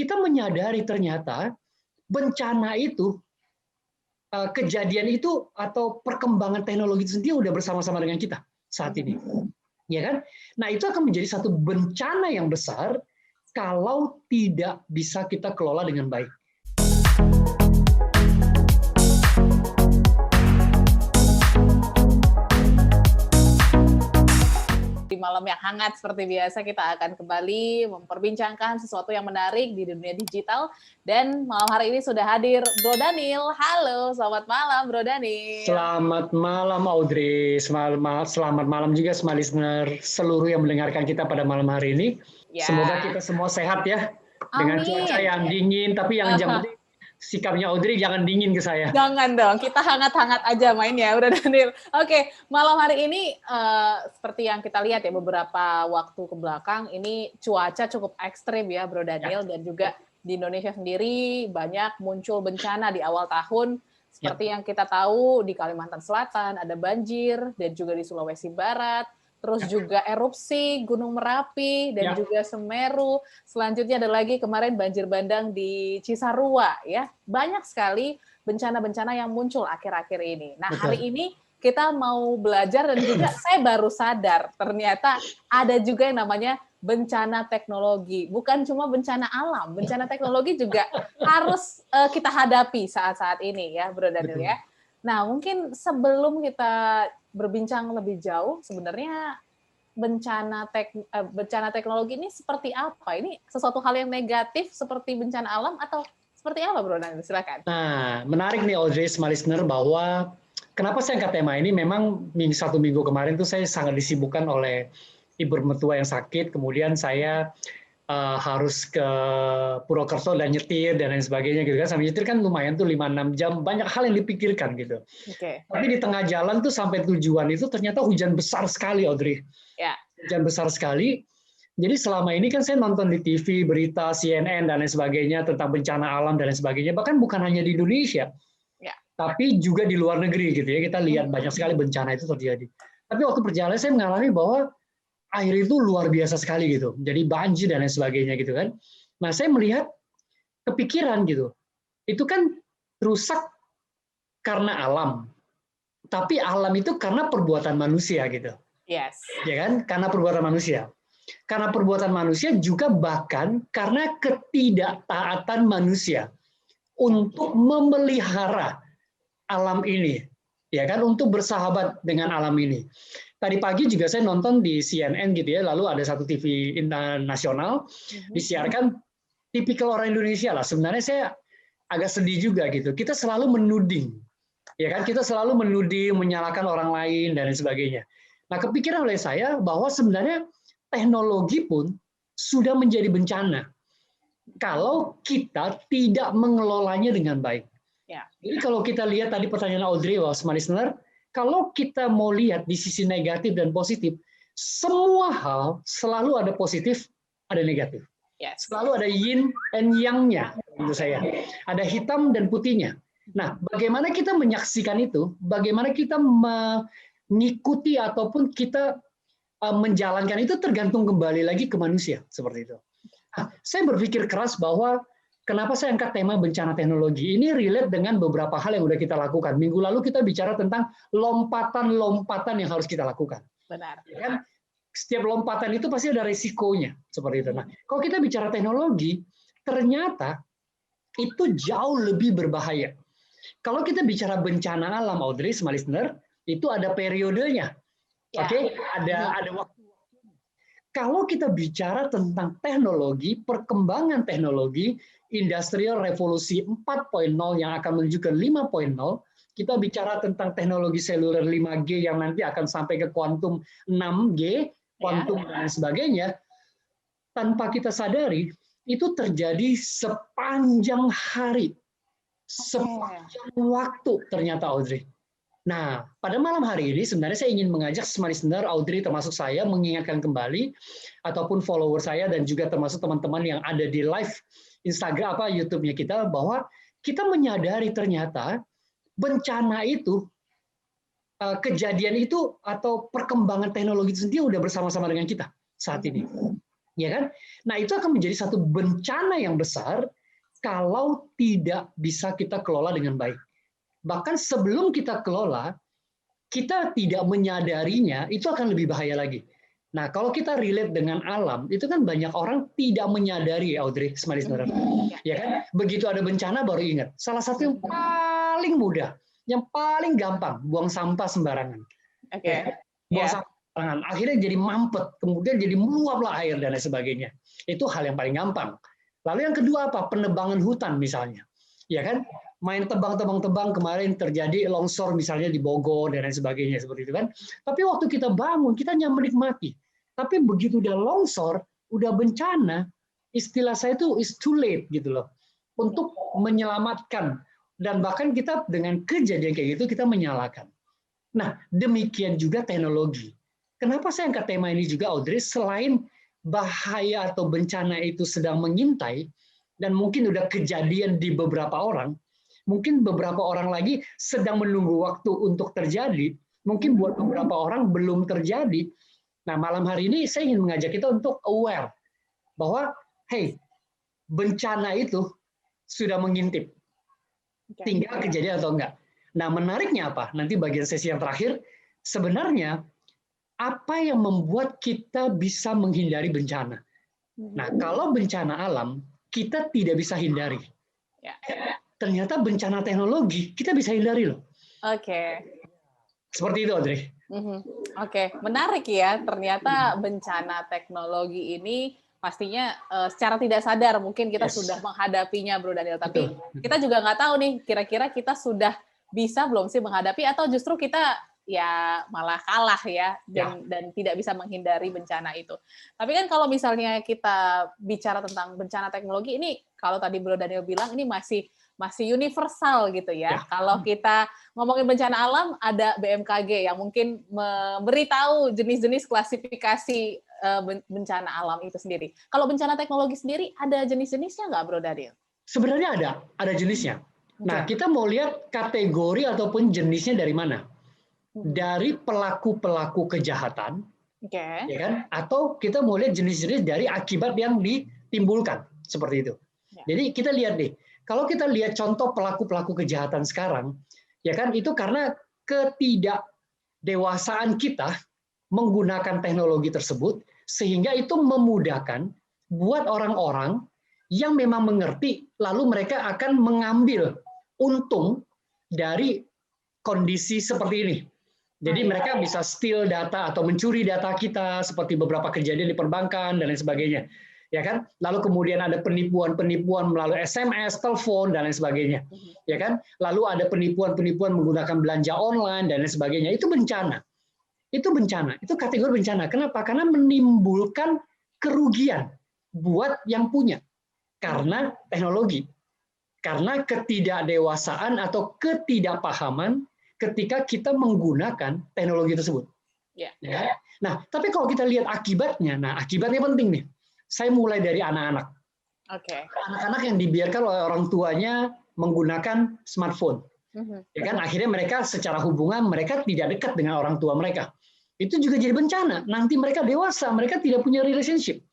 kita menyadari ternyata bencana itu, kejadian itu atau perkembangan teknologi itu sendiri udah bersama-sama dengan kita saat ini, ya kan? Nah itu akan menjadi satu bencana yang besar kalau tidak bisa kita kelola dengan baik. Di malam yang hangat seperti biasa kita akan kembali memperbincangkan sesuatu yang menarik di dunia digital, dan malam hari ini sudah hadir Bro Daniel. Halo, selamat malam Bro Daniel. Selamat malam Audrey, selamat malam juga semua listener seluruh yang mendengarkan kita pada malam hari ini. Ya. Semoga kita semua sehat ya, dengan cuaca yang dingin, tapi yang penting sikapnya Audrey jangan dingin ke saya. Jangan dong, kita hangat-hangat aja main ya, Bro Daniel. Oke, malam hari ini seperti yang kita lihat ya beberapa waktu ke belakang, ini cuaca cukup ekstrim ya, Bro Daniel, dan juga di Indonesia sendiri banyak muncul bencana di awal tahun. Seperti yang kita tahu di Kalimantan Selatan ada banjir, dan juga di Sulawesi Barat. Terus juga erupsi Gunung Merapi dan juga Semeru. Selanjutnya ada lagi kemarin banjir bandang di Cisarua ya. Banyak sekali bencana-bencana yang muncul akhir-akhir ini. Nah, hari ini kita mau belajar dan juga saya baru sadar ternyata ada juga yang namanya bencana teknologi. Bukan cuma bencana alam, bencana teknologi juga harus kita hadapi saat-saat ini ya, Bro Daniel ya. Nah, mungkin sebelum kita berbincang lebih jauh, sebenarnya bencana teknologi ini seperti apa? Ini sesuatu hal yang negatif seperti bencana alam atau seperti apa, Bro? Silakan. Nah, menarik nih Audrey, semua listener, bahwa kenapa saya angkat tema ini, memang satu minggu kemarin tuh saya sangat disibukkan oleh ibu mertua yang sakit, kemudian saya harus ke Purwokerto dan nyetir dan lain sebagainya gitu kan. Sampai nyetir kan lumayan tuh 5-6 jam, banyak hal yang dipikirkan gitu. Tapi di tengah jalan tuh sampai tujuan itu ternyata hujan besar sekali, Audrey. Ya. Hujan besar sekali. Jadi selama ini kan saya nonton di TV, berita, CNN dan lain sebagainya tentang bencana alam dan lain sebagainya. Bahkan bukan hanya di Indonesia, tapi juga di luar negeri gitu ya. Kita lihat banyak sekali bencana itu terjadi. Tapi waktu perjalanan saya mengalami bahwa air itu luar biasa sekali gitu, jadi banjir dan lain sebagainya gitu kan. Nah saya melihat kepikiran gitu, itu kan rusak karena alam, tapi alam itu karena perbuatan manusia gitu. Yes. Ya kan, karena perbuatan manusia. Karena perbuatan manusia juga bahkan karena ketidaktaatan manusia untuk memelihara alam ini, ya kan, untuk bersahabat dengan alam ini. Tadi pagi juga saya nonton di CNN gitu ya, lalu ada satu TV nasional disiarkan, tipikal orang Indonesia lah. Sebenarnya saya agak sedih juga gitu. Kita selalu menuding, ya kan? Kita selalu menuding, menyalahkan orang lain dan lain sebagainya. Nah, kepikiran oleh saya bahwa sebenarnya teknologi pun sudah menjadi bencana kalau kita tidak mengelolanya dengan baik. Jadi kalau kita lihat tadi pertanyaan Audrey, semua listener, kalau kita mau lihat di sisi negatif dan positif, semua hal selalu ada positif, ada negatif. Selalu ada yin and yang-nya, menurut saya. Ada hitam dan putihnya. Nah, bagaimana kita menyaksikan itu, bagaimana kita mengikuti ataupun kita menjalankan itu tergantung kembali lagi ke manusia, seperti itu. Nah, saya berpikir keras bahwa kenapa saya angkat tema bencana teknologi? Ini relate dengan beberapa hal yang sudah kita lakukan. Minggu lalu kita bicara tentang lompatan-lompatan yang harus kita lakukan. Benar. Ya kan? Setiap lompatan itu pasti ada risikonya, seperti itu. Nah, kalau kita bicara teknologi, ternyata itu jauh lebih berbahaya. Kalau kita bicara bencana alam, Audrey, semua listener, itu ada periodenya. Oke, ada waktu. Kalau kita bicara tentang teknologi, perkembangan teknologi, Industrial Revolusi 4.0 yang akan menuju ke 5.0, kita bicara tentang teknologi seluler 5G yang nanti akan sampai ke kuantum 6G, kuantum dan sebagainya, tanpa kita sadari, itu terjadi sepanjang hari, sepanjang waktu ternyata, Audrey. Nah, pada malam hari ini sebenarnya saya ingin mengajak semua listener, Audrey termasuk saya, mengingatkan kembali, ataupun follower saya dan juga termasuk teman-teman yang ada di live Instagram, YouTube-nya kita, bahwa kita menyadari ternyata bencana itu, kejadian itu, atau perkembangan teknologi itu sendiri udah bersama-sama dengan kita saat ini. ya kan? Nah, itu akan menjadi satu bencana yang besar kalau tidak bisa kita kelola dengan baik. Bahkan sebelum kita kelola, kita tidak menyadarinya, itu akan lebih bahaya lagi. Nah, kalau kita relate dengan alam, itu kan banyak orang tidak menyadari, Audrey, Smalis Nurul. Ya kan? Begitu ada bencana baru ingat. Salah satu yang paling mudah, yang paling gampang, buang sampah sembarangan. Oke. Buang sampah sembarangan. Akhirnya jadi mampet, kemudian jadi meluaplah air dan lain sebagainya. Itu hal yang paling gampang. Lalu yang kedua apa? Penebangan hutan misalnya. Ya kan? Main tebang-tebang kemarin terjadi longsor misalnya di Bogor dan lain sebagainya seperti itu kan. Tapi waktu kita bangun, kita hanya menikmati. Tapi begitu udah longsor, udah bencana, istilah saya itu is too late gitu loh. Untuk menyelamatkan. Dan bahkan kita dengan kejadian kayak gitu, kita menyalahkan. Nah, demikian juga teknologi. Kenapa saya angkat tema ini juga, Audrey? Selain bahaya atau bencana itu sedang mengintai, dan mungkin udah kejadian di beberapa orang, mungkin beberapa orang lagi sedang menunggu waktu untuk terjadi, mungkin buat beberapa orang belum terjadi. Nah, malam hari ini saya ingin mengajak kita untuk aware bahwa, hey, bencana itu sudah mengintip. Tinggal kejadian atau enggak. Nah, menariknya apa? Nanti bagian sesi yang terakhir, sebenarnya apa yang membuat kita bisa menghindari bencana? Nah, kalau bencana alam, kita tidak bisa hindari. Ternyata bencana teknologi, kita bisa hindari loh. Oke. Seperti itu, Audrey. Oke, menarik ya. Ternyata bencana teknologi ini pastinya secara tidak sadar mungkin kita sudah menghadapinya, Bro Daniel. Tapi kita juga nggak tahu nih, kira-kira kita sudah bisa belum sih menghadapi atau justru kita ya malah kalah ya dan tidak bisa menghindari bencana itu. Tapi kan kalau misalnya kita bicara tentang bencana teknologi ini, kalau tadi Bro Daniel bilang ini masih universal gitu ya. Kalau kita ngomongin bencana alam, ada BMKG yang mungkin memberitahu jenis-jenis klasifikasi bencana alam itu sendiri. Kalau bencana teknologi sendiri, ada jenis-jenisnya nggak, Bro Daniel? Sebenarnya ada jenisnya. Nah, kita mau lihat kategori ataupun jenisnya dari mana? Dari pelaku-pelaku kejahatan, ya kan? Atau kita mau lihat jenis-jenis dari akibat yang ditimbulkan, seperti itu. Jadi kita lihat deh, kalau kita lihat contoh pelaku-pelaku kejahatan sekarang, ya kan, itu karena ketidakdewasaan kita menggunakan teknologi tersebut, sehingga itu memudahkan buat orang-orang yang memang mengerti, lalu mereka akan mengambil untung dari kondisi seperti ini. Jadi mereka bisa steal data atau mencuri data kita, seperti beberapa kejadian di perbankan dan lain sebagainya. Ya kan? Lalu kemudian ada penipuan-penipuan melalui SMS, telepon dan lain sebagainya. Ya kan? Lalu ada penipuan-penipuan menggunakan belanja online dan lain sebagainya. Itu bencana. Itu bencana. Itu kategori bencana. Kenapa? Karena menimbulkan kerugian buat yang punya. Karena teknologi. Karena ketidakdewasaan atau ketidakpahaman ketika kita menggunakan teknologi tersebut. Ya. Nah, tapi kalau kita lihat akibatnya, akibatnya penting nih. Saya mulai dari anak-anak. Anak-anak yang dibiarkan oleh orang tuanya menggunakan smartphone. Ya kan, akhirnya mereka secara hubungan mereka tidak dekat dengan orang tua mereka. Itu juga jadi bencana. Nanti mereka dewasa, mereka tidak punya relationship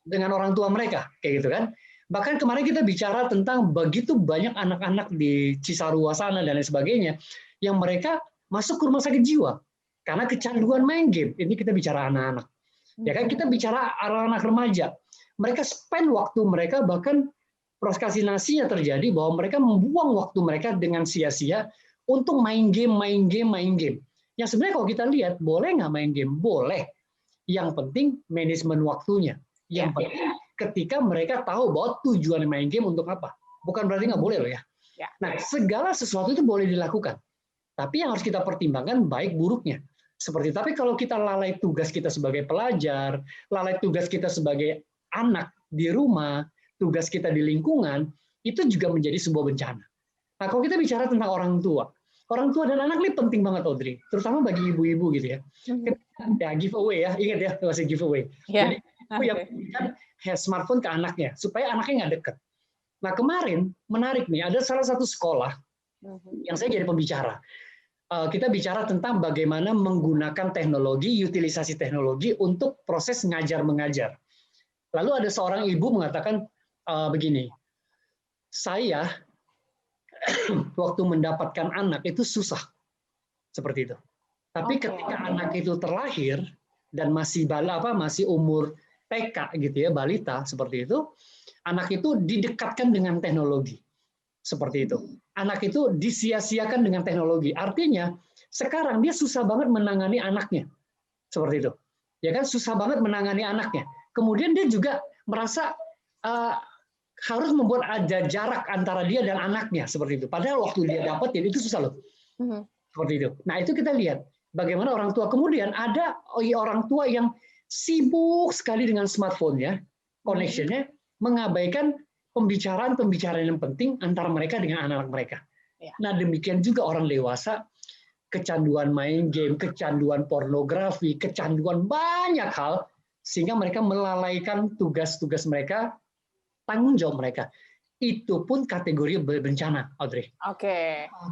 dengan orang tua mereka, kayak gitu kan. Bahkan kemarin kita bicara tentang begitu banyak anak-anak di Cisarua sana dan lain sebagainya yang mereka masuk ke rumah sakit jiwa karena kecanduan main game. Ini kita bicara anak-anak. Ya kan, kita bicara anak-anak remaja. Mereka spend waktu mereka, bahkan prokrastinasinya terjadi bahwa mereka membuang waktu mereka dengan sia-sia untuk main game. Yang sebenarnya kalau kita lihat, boleh nggak main game? Boleh. Yang penting manajemen waktunya. Yang penting ketika mereka tahu bahwa tujuan main game untuk apa. Bukan berarti nggak boleh loh ya. Nah, segala sesuatu itu boleh dilakukan. Tapi yang harus kita pertimbangkan baik buruknya. Tapi kalau kita lalai tugas kita sebagai pelajar, lalai tugas kita sebagai anak di rumah, tugas kita di lingkungan, itu juga menjadi sebuah bencana. Nah, kalau kita bicara tentang orang tua dan anak ini penting banget, Audrey, terutama bagi ibu-ibu gitu ya. Ya, giveaway ya, ingat ya, masih giveaway. Jadi ibu yang memberikan smartphone ke anaknya supaya anaknya nggak dekat. Nah, kemarin menarik nih, ada salah satu sekolah yang saya jadi pembicara. Kita bicara tentang bagaimana menggunakan teknologi, utilisasi teknologi untuk proses ngajar-mengajar. Lalu ada seorang ibu mengatakan begini, saya waktu mendapatkan anak itu susah, seperti itu. Tapi ketika anak itu terlahir dan masih masih umur TK gitu ya, balita seperti itu, anak itu didekatkan dengan teknologi, seperti itu. Anak itu disia-siakan dengan teknologi. Artinya sekarang dia susah banget menangani anaknya, seperti itu. Ya kan, susah banget menangani anaknya. Kemudian dia juga merasa harus membuat ada jarak antara dia dan anaknya, seperti itu. Padahal waktu dia dapat itu susah loh. Seperti itu. Nah, itu kita lihat bagaimana orang tua. Kemudian ada orang tua yang sibuk sekali dengan smartphone-nya, connection-nya, mengabaikan pembicaraan-pembicaraan yang penting antara mereka dengan anak-anak mereka. Nah, demikian juga orang dewasa, kecanduan main game, kecanduan pornografi, kecanduan banyak hal, sehingga mereka melalaikan tugas-tugas mereka, tanggung jawab mereka. Itu pun kategori bencana, Audrey.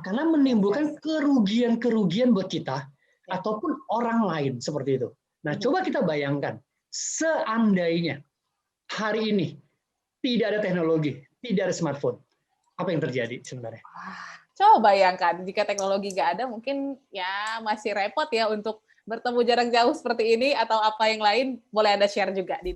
Karena menimbulkan kerugian-kerugian buat kita ataupun orang lain, seperti itu. Nah, coba kita bayangkan, seandainya hari ini tidak ada teknologi, tidak ada smartphone, apa yang terjadi sebenarnya? Coba bayangkan, jika teknologi nggak ada, mungkin ya masih repot ya untuk bertemu jarak jauh seperti ini, atau apa yang lain, boleh Anda share juga di